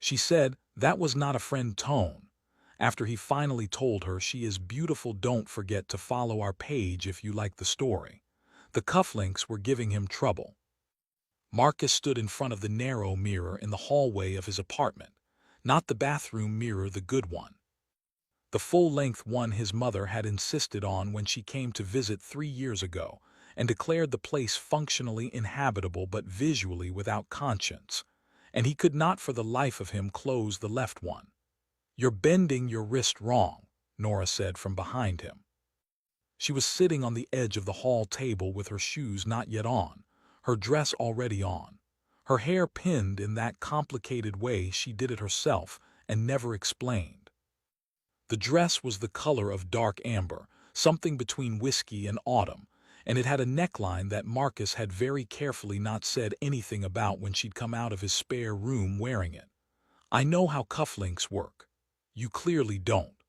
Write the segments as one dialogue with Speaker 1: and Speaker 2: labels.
Speaker 1: She said that was not a friend tone. After he finally told her she is beautiful, don't forget to follow our page if you like the story. The cufflinks were giving him trouble. Marcus stood in front of the narrow mirror in the hallway of his apartment, not the bathroom mirror, the good one. The full-length one his mother had insisted on when she came to visit 3 years ago and declared the place functionally inhabitable but visually without conscience, and he could not for the life of him close the left one. "You're bending your wrist wrong," Nora said from behind him. She was sitting on the edge of the hall table with her shoes not yet on, her dress already on, her hair pinned in that complicated way she did it herself and never explained. The dress was the color of dark amber, something between whiskey and autumn, and it had a neckline that Marcus had very carefully not said anything about when she'd come out of his spare room wearing it. "I know how cufflinks work. You clearly don't."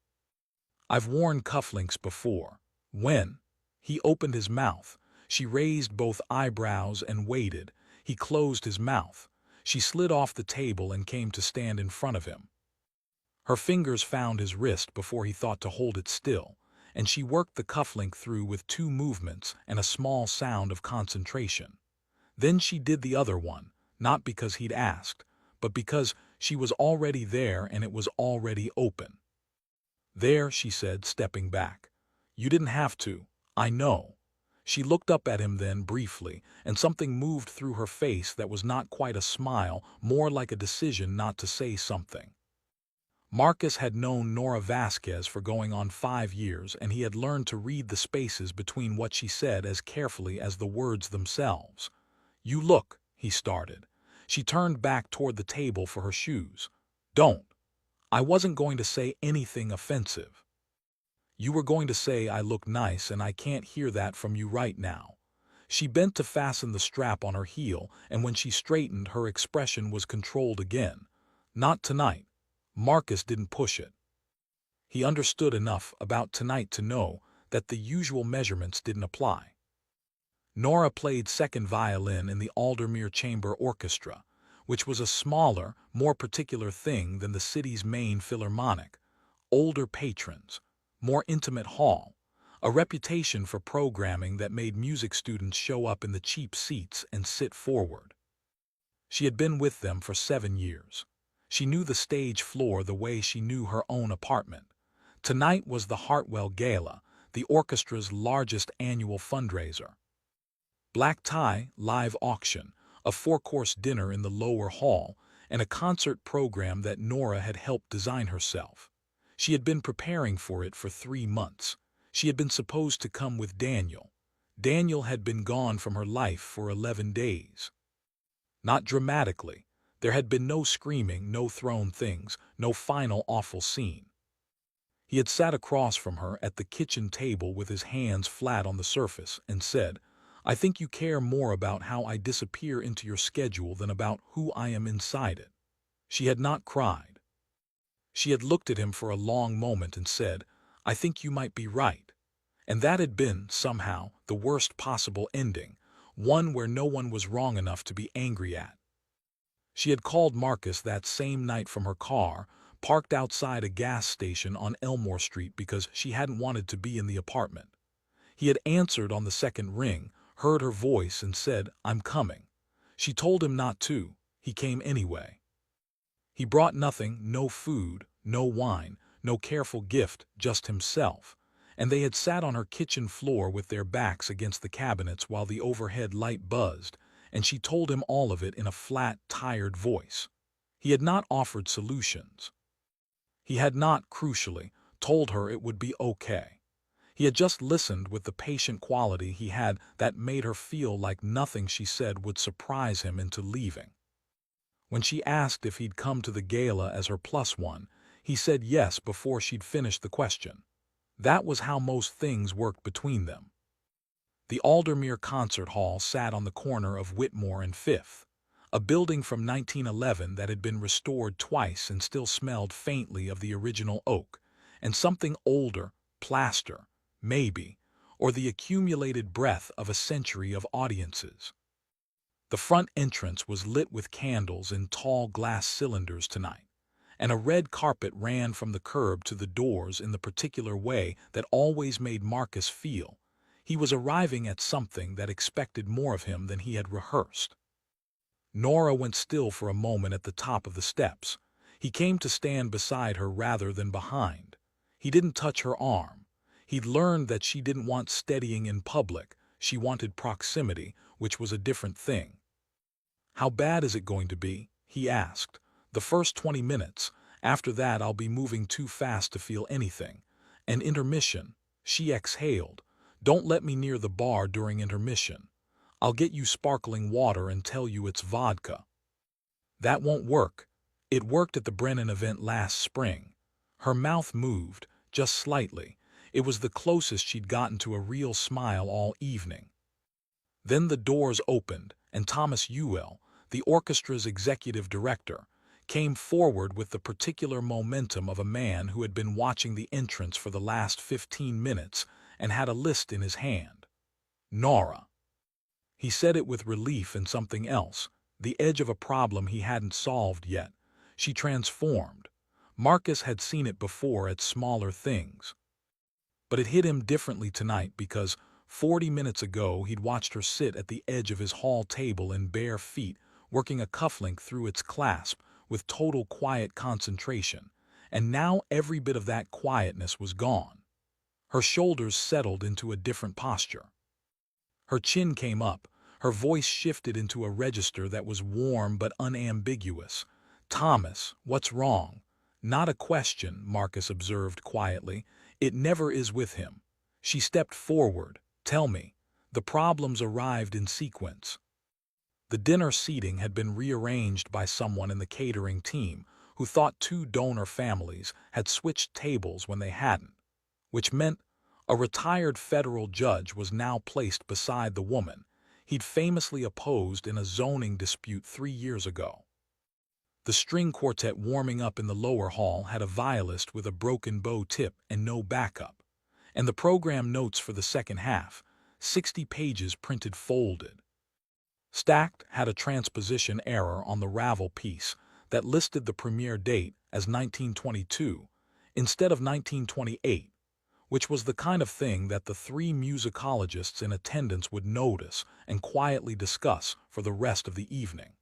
Speaker 1: "I've worn cufflinks before." "When?" He opened his mouth. She raised both eyebrows and waited. He closed his mouth. She slid off the table and came to stand in front of him. Her fingers found his wrist before he thought to hold it still, and she worked the cufflink through with 2 movements and a small sound of concentration. Then she did the other one, not because he'd asked, but because she was already there and it was already open. "There," she said, stepping back. "You didn't have to. I know." She looked up at him then briefly, and something moved through her face that was not quite a smile, more like a decision not to say something. Marcus had known Nora Vasquez for going on 5 years, and he had learned to read the spaces between what she said as carefully as the words themselves. "You look," he started. She turned back toward the table for her shoes. "Don't. I wasn't going to say anything offensive. You were going to say I look nice, and I can't hear that from you right now." She bent to fasten the strap on her heel, and when she straightened, her expression was controlled again. "Not tonight." Marcus didn't push it. He understood enough about tonight to know that the usual measurements didn't apply. Nora played second violin in the Aldermere Chamber Orchestra, which was a smaller, more particular thing than the city's main philharmonic. Older patrons, more intimate hall, a reputation for programming that made music students show up in the cheap seats and sit forward. She had been with them for 7 years. She knew the stage floor the way she knew her own apartment. Tonight was the Hartwell Gala, the orchestra's largest annual fundraiser. Black tie, live auction, a 4-course dinner in the lower hall, and a concert program that Nora had helped design herself. She had been preparing for it for 3 months. She had been supposed to come with Daniel. Daniel had been gone from her life for 11 days. Not dramatically. There had been no screaming, no thrown things, no final awful scene. He had sat across from her at the kitchen table with his hands flat on the surface and said, "I think you care more about how I disappear into your schedule than about who I am inside it." She had not cried. She had looked at him for a long moment and said, "I think you might be right." And that had been, somehow, the worst possible ending, one where no one was wrong enough to be angry at. She had called Marcus that same night from her car, parked outside a gas station on Elmore Street because she hadn't wanted to be in the apartment. He had answered on the second ring, heard her voice, and said, "I'm coming." She told him not to. He came anyway. He brought nothing, no food, no wine, no careful gift, just himself, and they had sat on her kitchen floor with their backs against the cabinets while the overhead light buzzed, and she told him all of it in a flat, tired voice. He had not offered solutions. He had not, crucially, told her it would be okay. He had just listened with the patient quality he had that made her feel like nothing she said would surprise him into leaving. When she asked if he'd come to the gala as her plus one, he said yes before she'd finished the question. That was how most things worked between them. The Aldermere Concert Hall sat on the corner of Whitmore and Fifth, a building from 1911 that had been restored twice and still smelled faintly of the original oak, and something older, plaster, maybe, or the accumulated breath of a century of audiences. The front entrance was lit with candles in tall glass cylinders tonight, and a red carpet ran from the curb to the doors in the particular way that always made Marcus feel he was arriving at something that expected more of him than he had rehearsed. Nora went still for a moment at the top of the steps. He came to stand beside her rather than behind. He didn't touch her arm. He'd learned that she didn't want steadying in public. She wanted proximity, which was a different thing. "How bad is it going to be?" he asked. "The first 20 minutes. After that I'll be moving too fast to feel anything. An intermission." She exhaled. "Don't let me near the bar during intermission. I'll get you sparkling water and tell you it's vodka." "That won't work. It worked at the Brennan event last spring." Her mouth moved, just slightly. It was the closest she'd gotten to a real smile all evening. Then the doors opened, and Thomas Ewell, the orchestra's executive director, came forward with the particular momentum of a man who had been watching the entrance for the last 15 minutes and had a list in his hand. "Nora." He said it with relief and something else, the edge of a problem he hadn't solved yet. She transformed. Marcus had seen it before at smaller things. But it hit him differently tonight because 40 minutes ago he'd watched her sit at the edge of his hall table in bare feet, working a cufflink through its clasp with total quiet concentration, and now every bit of that quietness was gone. Her shoulders settled into a different posture. Her chin came up, her voice shifted into a register that was warm but unambiguous. "Thomas, what's wrong?" "Not a question," Marcus observed quietly. "It never is with him." She stepped forward. "Tell me." The problems arrived in sequence. The dinner seating had been rearranged by someone in the catering team who thought two donor families had switched tables when they hadn't, which meant a retired federal judge was now placed beside the woman he'd famously opposed in a zoning dispute 3 years ago. The string quartet warming up in the lower hall had a violist with a broken bow tip and no backup, and the program notes for the second half, 60 pages printed folded. Stacked had a transposition error on the Ravel piece that listed the premiere date as 1922 instead of 1928, which was the kind of thing that the 3 musicologists in attendance would notice and quietly discuss for the rest of the evening.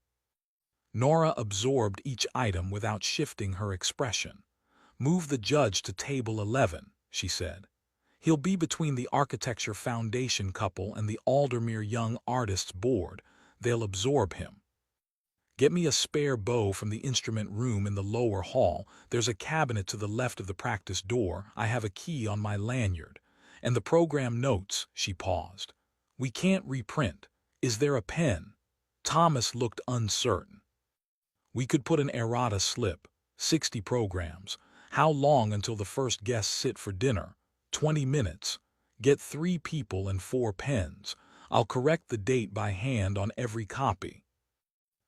Speaker 1: Nora absorbed each item without shifting her expression. "Move the judge to table 11, she said. "He'll be between the Architecture Foundation couple and the Aldermere Young Artists Board. They'll absorb him. Get me a spare bow from the instrument room in the lower hall. There's a cabinet to the left of the practice door. I have a key on my lanyard. And the program notes." She paused. "We can't reprint. Is there a pen?" Thomas looked uncertain. "We could put an errata slip. 60 programs. How long until the first guests sit for dinner?" 20 minutes. Get 3 people and 4 pens. I'll correct the date by hand on every copy."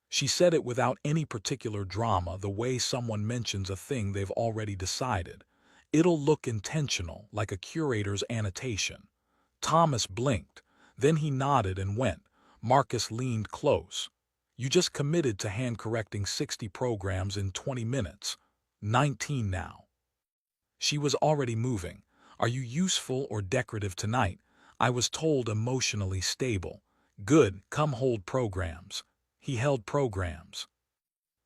Speaker 1: She said it without any particular drama, the way someone mentions a thing they've already decided. "It'll look intentional, like a curator's annotation." Thomas blinked. Then he nodded and went. Marcus leaned close. "You just committed to hand-correcting 60 programs in 20 minutes. 19 now." She was already moving. "Are you useful or decorative tonight?" "I was told emotionally stable." "Good, come hold programs." He held programs.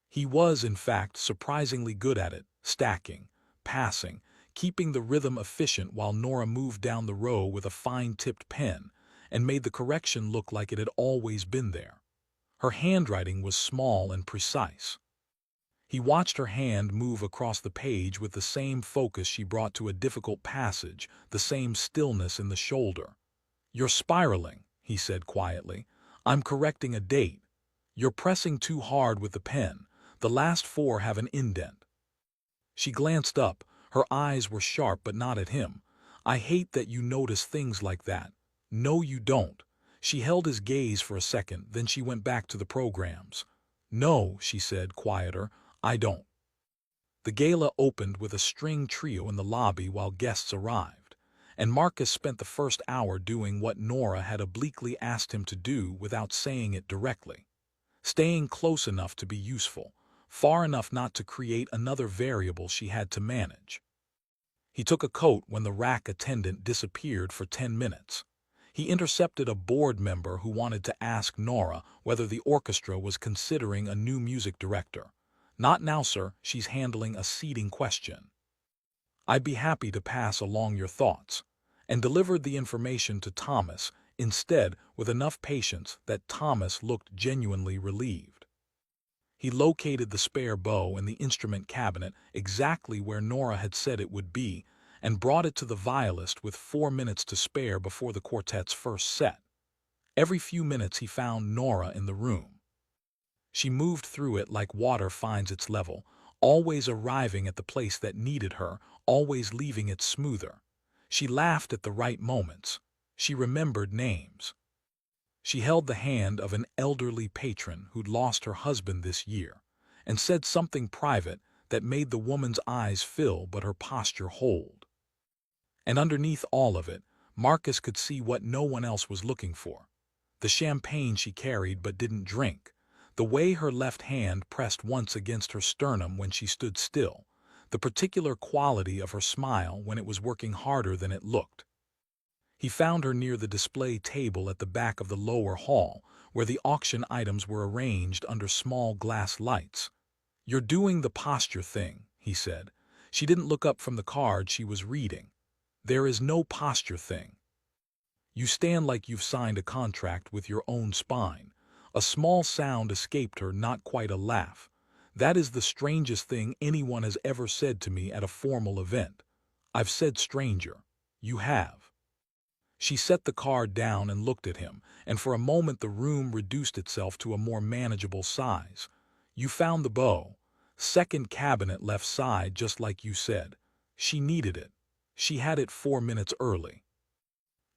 Speaker 1: He was, in fact, surprisingly good at it, stacking, passing, keeping the rhythm efficient while Nora moved down the row with a fine-tipped pen and made the correction look like it had always been there. Her handwriting was small and precise. He watched her hand move across the page with the same focus she brought to a difficult passage, the same stillness in the shoulder. "You're spiraling," he said quietly. "I'm correcting a date. You're pressing too hard with the pen. The last 4 have an indent." She glanced up. Her eyes were sharp but not at him. "I hate that you notice things like that." "No, you don't." She held his gaze for a second, then she went back to the programs. "No," she said, quieter, "I don't." The gala opened with a string trio in the lobby while guests arrived, and Marcus spent the first hour doing what Nora had obliquely asked him to do without saying it directly. Staying close enough to be useful, far enough not to create another variable she had to manage. He took a coat when the rack attendant disappeared for 10 minutes. He intercepted a board member who wanted to ask Nora whether the orchestra was considering a new music director. "Not now, sir, she's handling a seating question." "I'd be happy to pass along your thoughts," and delivered the information to Thomas instead with enough patience that Thomas looked genuinely relieved. He located the spare bow in the instrument cabinet exactly where Nora had said it would be and brought it to the violist with 4 minutes to spare before the quartet's first set. Every few minutes he found Nora in the room. She moved through it like water finds its level, always arriving at the place that needed her, always leaving it smoother. She laughed at the right moments. She remembered names. She held the hand of an elderly patron who'd lost her husband this year, and said something private that made the woman's eyes fill but her posture hold. And underneath all of it, Marcus could see what no one else was looking for. The champagne she carried but didn't drink, the way her left hand pressed once against her sternum when she stood still, the particular quality of her smile when it was working harder than it looked. He found her near the display table at the back of the lower hall, where the auction items were arranged under small glass lights. "You're doing the posture thing," he said. She didn't look up from the card she was reading. "There is no posture thing. You stand like you've signed a contract with your own spine." A small sound escaped her, not quite a laugh. "That is the strangest thing anyone has ever said to me at a formal event." "I've said stranger." "You have." She set the card down and looked at him, and for a moment the room reduced itself to a more manageable size. "You found the bow. Second cabinet left side, just like you said. She needed it. She had it 4 minutes early."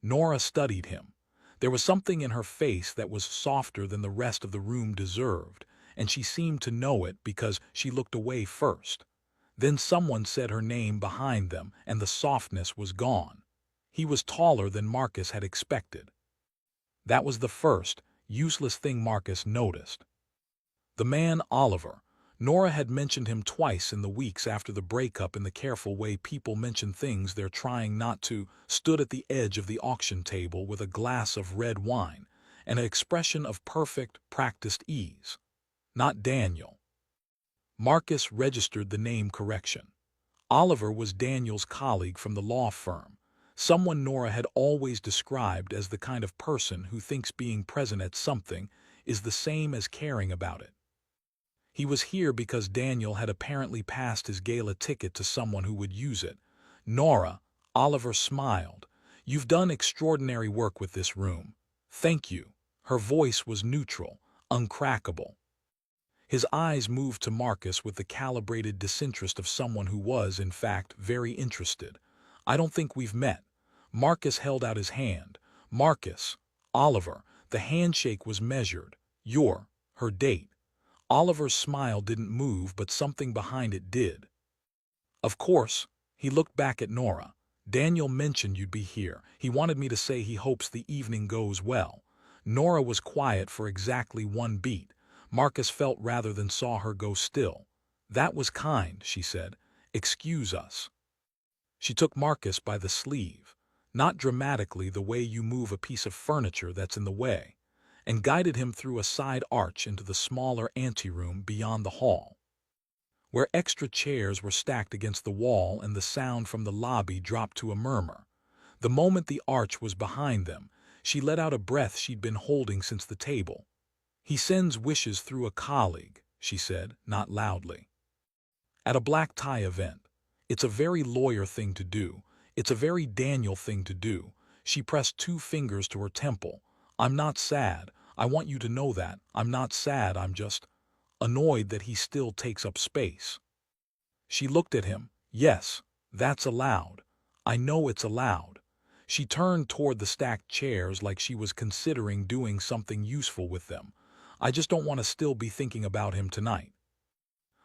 Speaker 1: Nora studied him. There was something in her face that was softer than the rest of the room deserved, and she seemed to know it because she looked away first. Then someone said her name behind them, and the softness was gone. He was taller than Marcus had expected. That was the first, useless thing Marcus noticed. The man Oliver. Nora had mentioned him twice in the weeks after the breakup in the careful way people mention things they're trying not to, stood at the edge of the auction table with a glass of red wine and an expression of perfect, practiced ease. Not Daniel. Marcus registered the name correction. Oliver was Daniel's colleague from the law firm. Someone Nora had always described as the kind of person who thinks being present at something is the same as caring about it. He was here because Daniel had apparently passed his gala ticket to someone who would use it. "Nora," Oliver smiled, "you've done extraordinary work with this room. Thank you." Her voice was neutral, uncrackable. His eyes moved to Marcus with the calibrated disinterest of someone who was, in fact, very interested. "I don't think we've met." Marcus held out his hand. "Marcus." "Oliver." The handshake was measured. "You're her date." Oliver's smile didn't move, but something behind it did. "Of course." He looked back at Nora. "Daniel mentioned you'd be here. He wanted me to say he hopes the evening goes well." Nora was quiet for exactly 1 beat. Marcus felt rather than saw her go still. "That was kind," she said. "Excuse us." She took Marcus by the sleeve, not dramatically the way you move a piece of furniture that's in the way, and guided him through a side arch into the smaller anteroom beyond the hall, where extra chairs were stacked against the wall and the sound from the lobby dropped to a murmur. The moment the arch was behind them, she let out a breath she'd been holding since the table. "He sends wishes through a colleague," she said, not loudly. "At a black tie event. It's a very lawyer thing to do. It's a very Daniel thing to do." She pressed 2 fingers to her temple. "I'm not sad. I want you to know that. I'm not sad, I'm just annoyed that he still takes up space." She looked at him. "Yes, that's allowed. I know it's allowed." She turned toward the stacked chairs like she was considering doing something useful with them. "I just don't want to still be thinking about him tonight.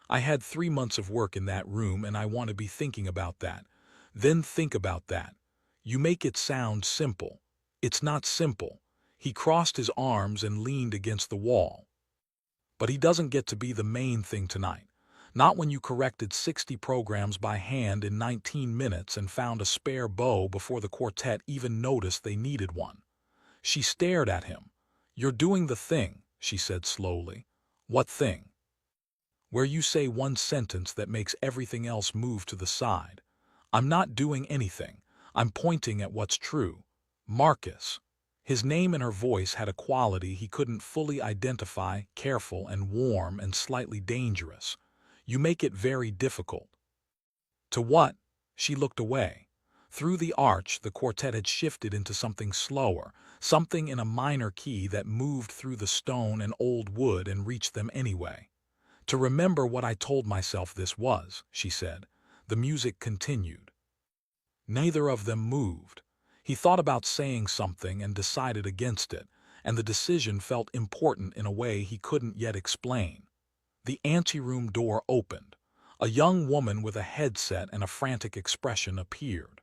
Speaker 1: I had 3 months of work in that room and I want to be thinking about that. Then think about that. You make it sound simple. It's not simple. He crossed his arms and leaned against the wall. But he doesn't get to be the main thing tonight. Not when you corrected 60 programs by hand in 19 minutes and found a spare bow before the quartet even noticed they needed one. She stared at him. You're doing the thing, she said slowly. What thing? Where you say one sentence that makes everything else move to the side. I'm not doing anything. I'm pointing at what's true. Marcus. His name and her voice had a quality he couldn't fully identify, careful and warm and slightly dangerous. You make it very difficult. To what? She looked away. Through the arch, the quartet had shifted into something slower, something in a minor key that moved through the stone and old wood and reached them anyway. To remember what I told myself this was, she said. The music continued. Neither of them moved. He thought about saying something and decided against it, and the decision felt important in a way he couldn't yet explain. The anteroom door opened. A young woman with a headset and a frantic expression appeared.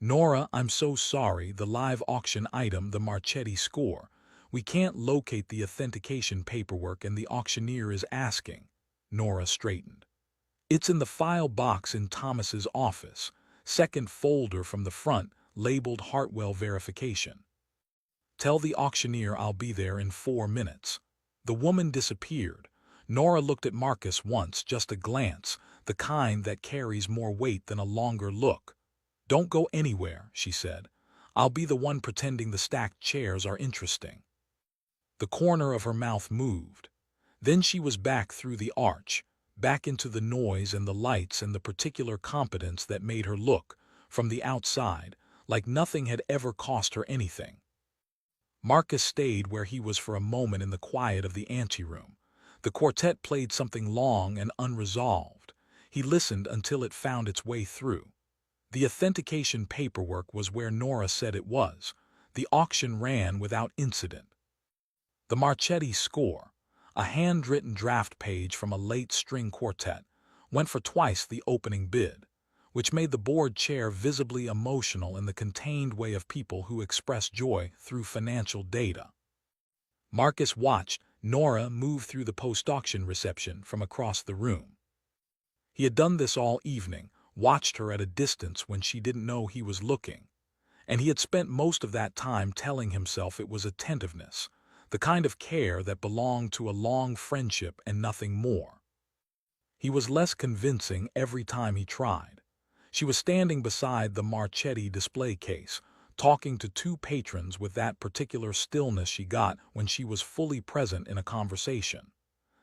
Speaker 1: Nora, I'm so sorry, the live auction item, the Marchetti score. We can't locate the authentication paperwork and the auctioneer is asking. Nora straightened. It's in the file box in Thomas's office, second folder from the front, labeled Hartwell Verification. Tell the auctioneer I'll be there in 4 minutes. The woman disappeared. Nora looked at Marcus once, just a glance, the kind that carries more weight than a longer look. Don't go anywhere, she said. I'll be the one pretending the stacked chairs are interesting. The corner of her mouth moved. Then she was back through the arch, back into the noise and the lights and the particular competence that made her look, from the outside, like nothing had ever cost her anything. Marcus stayed where he was for a moment in the quiet of the anteroom. The quartet played something long and unresolved. He listened until it found its way through. The authentication paperwork was where Nora said it was. The auction ran without incident. The Marchetti score, a handwritten draft page from a late string quartet, went for twice the opening bid, which made the board chair visibly emotional in the contained way of people who express joy through financial data. Marcus watched Nora moved through the post-auction reception from across the room. He had done this all evening, watched her at a distance when she didn't know he was looking, and he had spent most of that time telling himself it was attentiveness, the kind of care that belonged to a long friendship and nothing more. He was less convincing every time he tried. She was standing beside the Marchetti display case, talking to 2 patrons with that particular stillness she got when she was fully present in a conversation.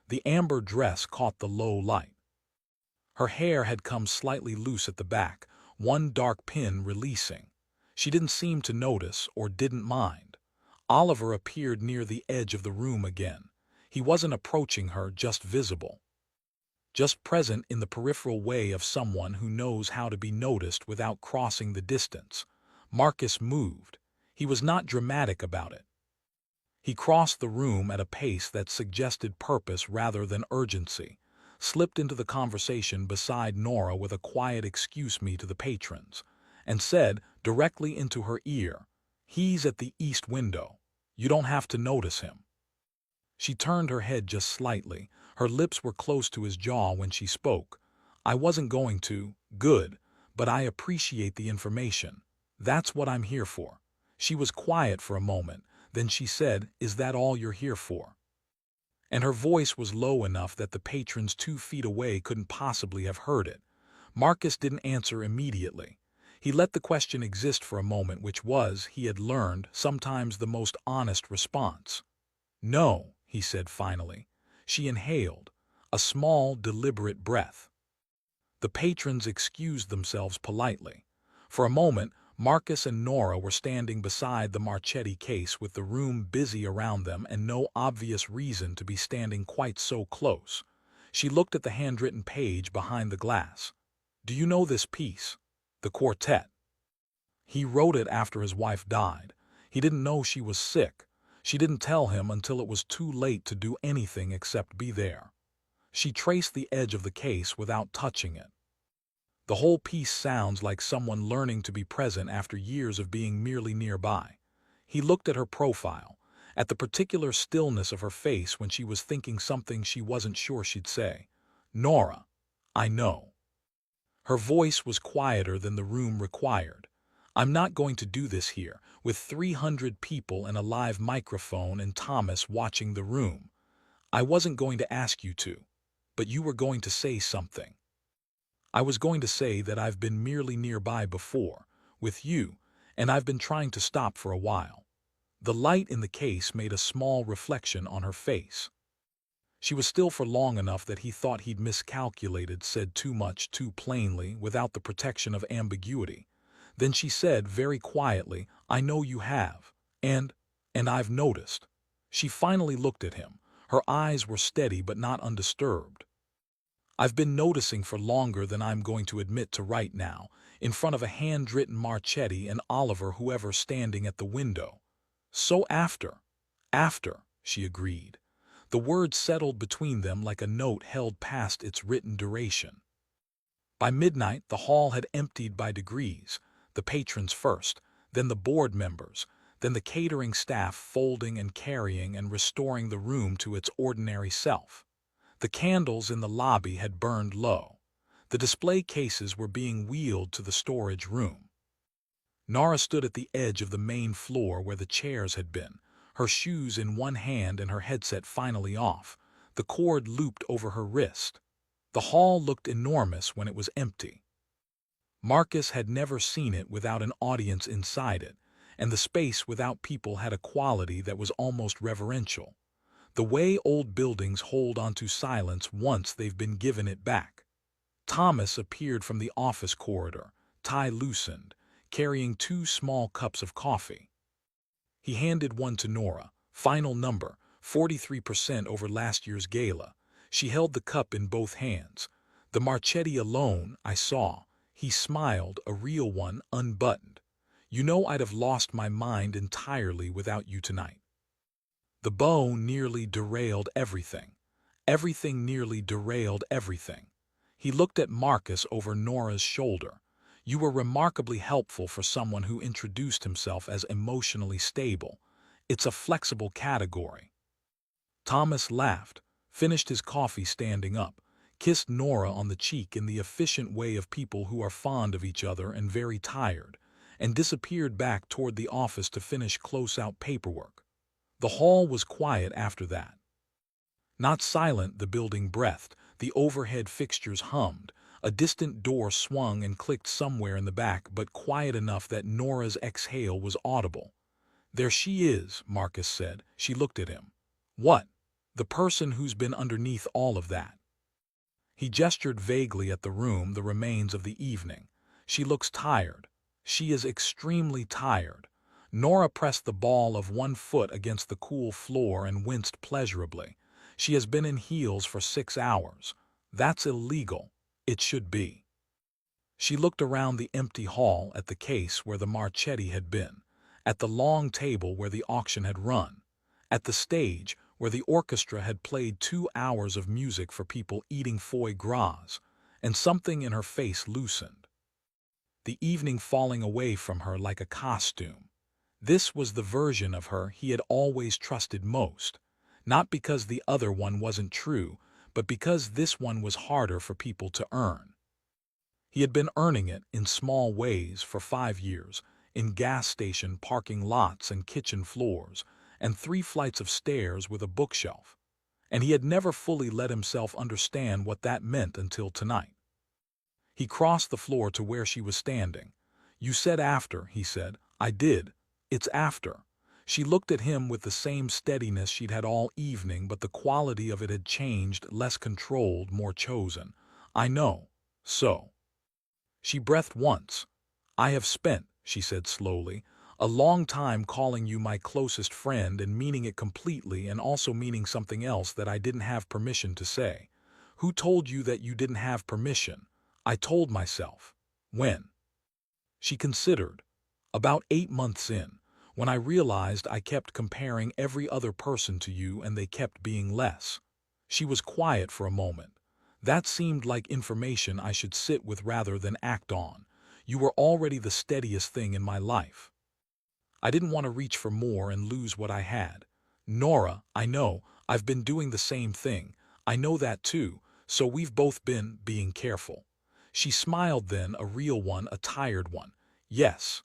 Speaker 1: The amber dress caught the low light. Her hair had come slightly loose at the back, one dark pin releasing. She didn't seem to notice or didn't mind. Oliver appeared near the edge of the room again. He wasn't approaching her, just visible. Just present in the peripheral way of someone who knows how to be noticed without crossing the distance. Marcus moved. He was not dramatic about it. He crossed the room at a pace that suggested purpose rather than urgency, slipped into the conversation beside Nora with a quiet "excuse me" to the patrons, and said directly into her ear, "He's at the east window. You don't have to notice him." She turned her head just slightly. Her lips were close to his jaw when she spoke. "I wasn't going to. Good. But I appreciate the information. That's what I'm here for." She was quiet for a moment. Then she said, "Is that all you're here for?" And her voice was low enough that the patrons 2 feet away couldn't possibly have heard it. Marcus didn't answer immediately. He let the question exist for a moment, which was, he had learned, sometimes the most honest response. "No," he said finally. She inhaled, a small, deliberate breath. The patrons excused themselves politely. For a moment, Marcus and Nora were standing beside the Marchetti case with the room busy around them and no obvious reason to be standing quite so close. She looked at the handwritten page behind the glass. "Do you know this piece? The quartet?" He wrote it after his wife died. He didn't know she was sick. She didn't tell him until it was too late to do anything except be there. She traced the edge of the case without touching it. The whole piece sounds like someone learning to be present after years of being merely nearby. He looked at her profile, at the particular stillness of her face when she was thinking something she wasn't sure she'd say. Nora, I know. Her voice was quieter than the room required. I'm not going to do this here, with 300 people and a live microphone and Thomas watching the room. I wasn't going to ask you to, but you were going to say something. I was going to say that I've been merely nearby before, with you, and I've been trying to stop for a while. The light in the case made a small reflection on her face. She was still for long enough that he thought he'd miscalculated, said too much too plainly, without the protection of ambiguity. Then she said very quietly, I know you have, and I've noticed. She finally looked at him. Her eyes were steady but not undisturbed. I've been noticing for longer than I'm going to admit to right now, in front of a handwritten Marchetti and Oliver whoever standing at the window. So after, she agreed. The words settled between them like a note held past its written duration. By midnight, the hall had emptied by degrees, the patrons first, then the board members, then the catering staff folding and carrying and restoring the room to its ordinary self. The candles in the lobby had burned low. The display cases were being wheeled to the storage room. Nora stood at the edge of the main floor where the chairs had been, her shoes in one hand and her headset finally off, the cord looped over her wrist. The hall looked enormous when it was empty. Marcus had never seen it without an audience inside it, and the space without people had a quality that was almost reverential. The way old buildings hold onto silence once they've been given it back. Thomas appeared from the office corridor, tie loosened, carrying 2 small cups of coffee. He handed one to Nora. Final number, 43% over last year's gala. She held the cup in both hands. The Marchetti alone, I saw. He smiled, a real one, unbuttoned. You know I'd have lost my mind entirely without you tonight. The bow nearly derailed everything. Everything nearly derailed everything. He looked at Marcus over Nora's shoulder. You were remarkably helpful for someone who introduced himself as emotionally stable. It's a flexible category. Thomas laughed, finished his coffee standing up, kissed Nora on the cheek in the efficient way of people who are fond of each other and very tired, and disappeared back toward the office to finish close-out paperwork. The hall was quiet after that. Not silent, the building breathed, the overhead fixtures hummed, a distant door swung and clicked somewhere in the back, but quiet enough that Nora's exhale was audible. There she is, Marcus said. She looked at him. What? The person who's been underneath all of that. He gestured vaguely at the room, the remains of the evening. She looks tired. She is extremely tired. Nora pressed the ball of one foot against the cool floor and winced pleasurably. She has been in heels for 6 hours. That's illegal. It should be. She looked around the empty hall at the case where the Marchetti had been, at the long table where the auction had run, at the stage where the orchestra had played 2 hours of music for people eating foie gras, and something in her face loosened. The evening falling away from her like a costume. This was the version of her he had always trusted most, not because the other one wasn't true, but because this one was harder for people to earn. He had been earning it in small ways for 5 years, in gas station parking lots and kitchen floors, and 3 flights of stairs with a bookshelf, and he had never fully let himself understand what that meant until tonight. He crossed the floor to where she was standing. You said after, he said. I did. It's after. She looked at him with the same steadiness she'd had all evening, but the quality of it had changed, less controlled, more chosen. I know. So. She breathed once. I have spent, she said slowly, a long time calling you my closest friend and meaning it completely and also meaning something else that I didn't have permission to say. Who told you that you didn't have permission? I told myself. When? She considered. About 8 months in, when I realized I kept comparing every other person to you and they kept being less. She was quiet for a moment. That seemed like information I should sit with rather than act on. You were already the steadiest thing in my life. I didn't want to reach for more and lose what I had. Nora, I know, I've been doing the same thing. I know that too, so we've both been being careful. She smiled then, a real one, a tired one. Yes.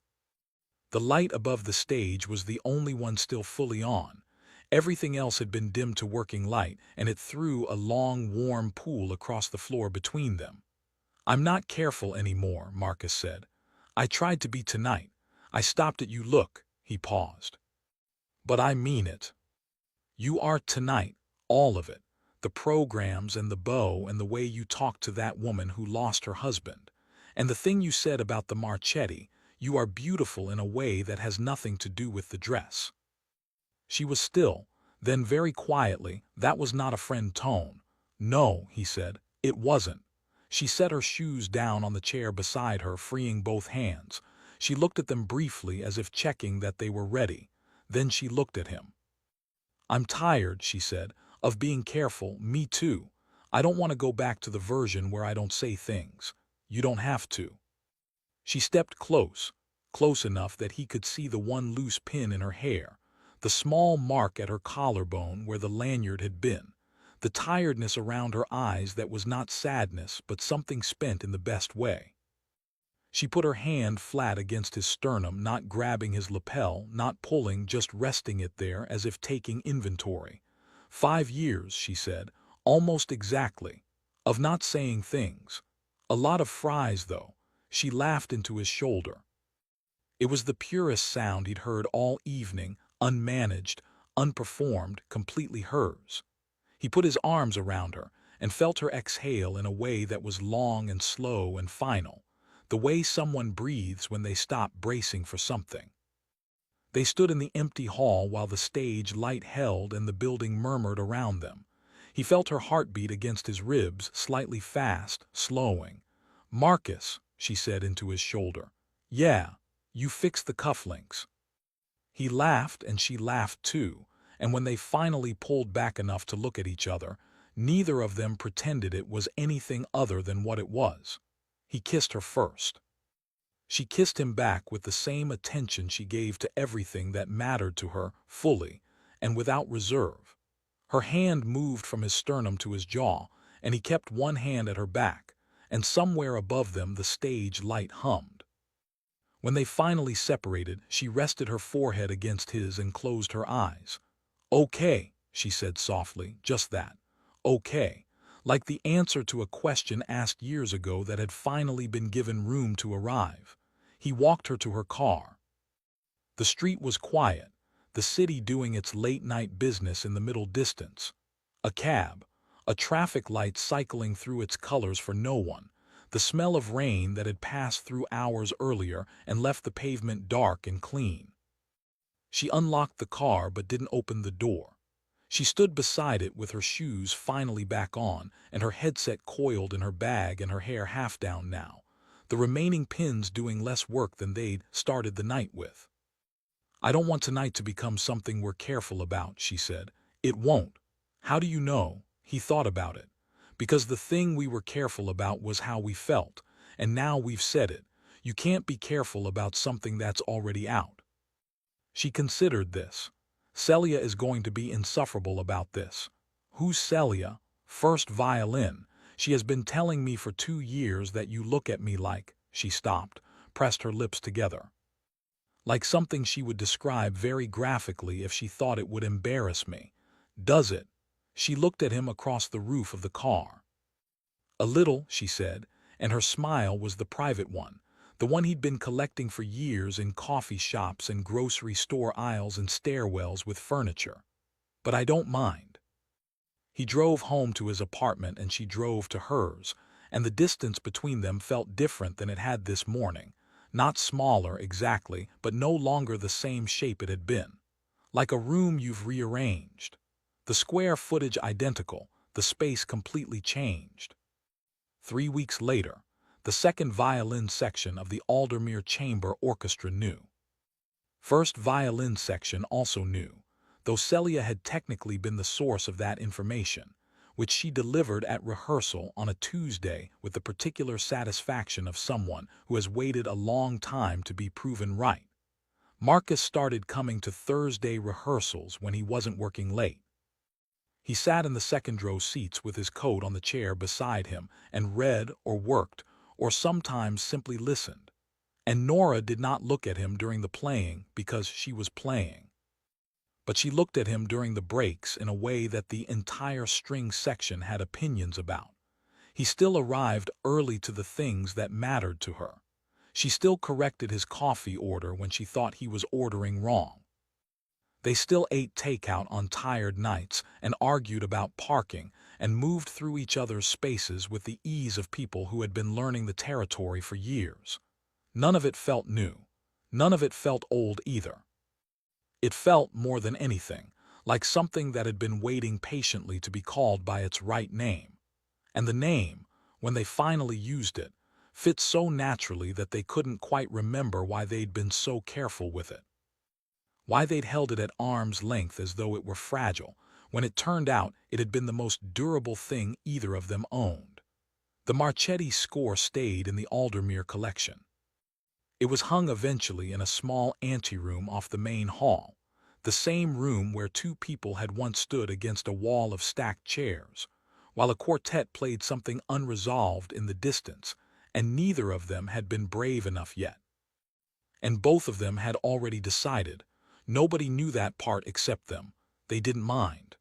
Speaker 1: The light above the stage was the only one still fully on. Everything else had been dimmed to working light, and it threw a long, warm pool across the floor between them. I'm not careful anymore, Marcus said. I tried to be tonight. I stopped at you. Look, he paused. But I mean it. You are tonight, all of it. The programs and the bow and the way you talked to that woman who lost her husband. And the thing you said about the Marchetti, you are beautiful in a way that has nothing to do with the dress. She was still, then very quietly, that was not a friend tone. No, he said, it wasn't. She set her shoes down on the chair beside her, freeing both hands. She looked at them briefly as if checking that they were ready. Then she looked at him. I'm tired, she said, of being careful. Me too. I don't want to go back to the version where I don't say things. You don't have to. She stepped close, close enough that he could see the one loose pin in her hair, the small mark at her collarbone where the lanyard had been, the tiredness around her eyes that was not sadness but something spent in the best way. She put her hand flat against his sternum, not grabbing his lapel, not pulling, just resting it there as if taking inventory. 5 years, she said, almost exactly, of not saying things. A lot of fries, though. She laughed into his shoulder. It was the purest sound he'd heard all evening, unmanaged, unperformed, completely hers. He put his arms around her and felt her exhale in a way that was long and slow and final, the way someone breathes when they stop bracing for something. They stood in the empty hall while the stage light held and the building murmured around them. He felt her heartbeat against his ribs, slightly fast, slowing. Marcus, she said into his shoulder. Yeah, you fixed the cufflinks. He laughed and she laughed too, and when they finally pulled back enough to look at each other, neither of them pretended it was anything other than what it was. He kissed her first. She kissed him back with the same attention she gave to everything that mattered to her, fully and without reserve. Her hand moved from his sternum to his jaw, and he kept one hand at her back, and somewhere above them the stage light hummed. When they finally separated, she rested her forehead against his and closed her eyes. Okay, she said softly, just that. Okay, like the answer to a question asked years ago that had finally been given room to arrive. He walked her to her car. The street was quiet, the city doing its late-night business in the middle distance. A cab, a traffic light cycling through its colors for no one, the smell of rain that had passed through hours earlier and left the pavement dark and clean. She unlocked the car but didn't open the door. She stood beside it with her shoes finally back on and her headset coiled in her bag and her hair half down now, the remaining pins doing less work than they'd started the night with. I don't want tonight to become something we're careful about, she said. It won't. How do you know? He thought about it. Because the thing we were careful about was how we felt, and now we've said it. You can't be careful about something that's already out. She considered this. Celia is going to be insufferable about this. Who's Celia? First violin. She has been telling me for 2 years that you look at me like, she stopped, pressed her lips together. Like something she would describe very graphically if she thought it would embarrass me. Does it? She looked at him across the roof of the car. A little, she said, and her smile was the private one, the one he'd been collecting for years in coffee shops and grocery store aisles and stairwells with furniture. But I don't mind. He drove home to his apartment and she drove to hers, and the distance between them felt different than it had this morning. Not smaller exactly, but no longer the same shape it had been. Like a room you've rearranged. The square footage identical, the space completely changed. 3 weeks later, the second violin section of the Aldermere Chamber Orchestra knew. First violin section also knew, though Celia had technically been the source of that information. which she delivered at rehearsal on a Tuesday with the particular satisfaction of someone who has waited a long time to be proven right. Marcus started coming to Thursday rehearsals when he wasn't working late. He sat in the second-row seats with his coat on the chair beside him and read or worked, or sometimes simply listened. And Nora did not look at him during the playing because she was playing. But she looked at him during the breaks in a way that the entire string section had opinions about. He still arrived early to the things that mattered to her. She still corrected his coffee order when she thought he was ordering wrong. They still ate takeout on tired nights and argued about parking and moved through each other's spaces with the ease of people who had been learning the territory for years. None of it felt new. None of it felt old either. It felt, more than anything, like something that had been waiting patiently to be called by its right name. And the name, when they finally used it, fit so naturally that they couldn't quite remember why they'd been so careful with it. Why they'd held it at arm's length as though it were fragile, when it turned out it had been the most durable thing either of them owned. The Marchetti score stayed in the Aldermere collection. It was hung eventually in a small anteroom off the main hall, the same room where two people had once stood against a wall of stacked chairs, while a quartet played something unresolved in the distance, and neither of them had been brave enough yet. And both of them had already decided. Nobody knew that part except them. They didn't mind.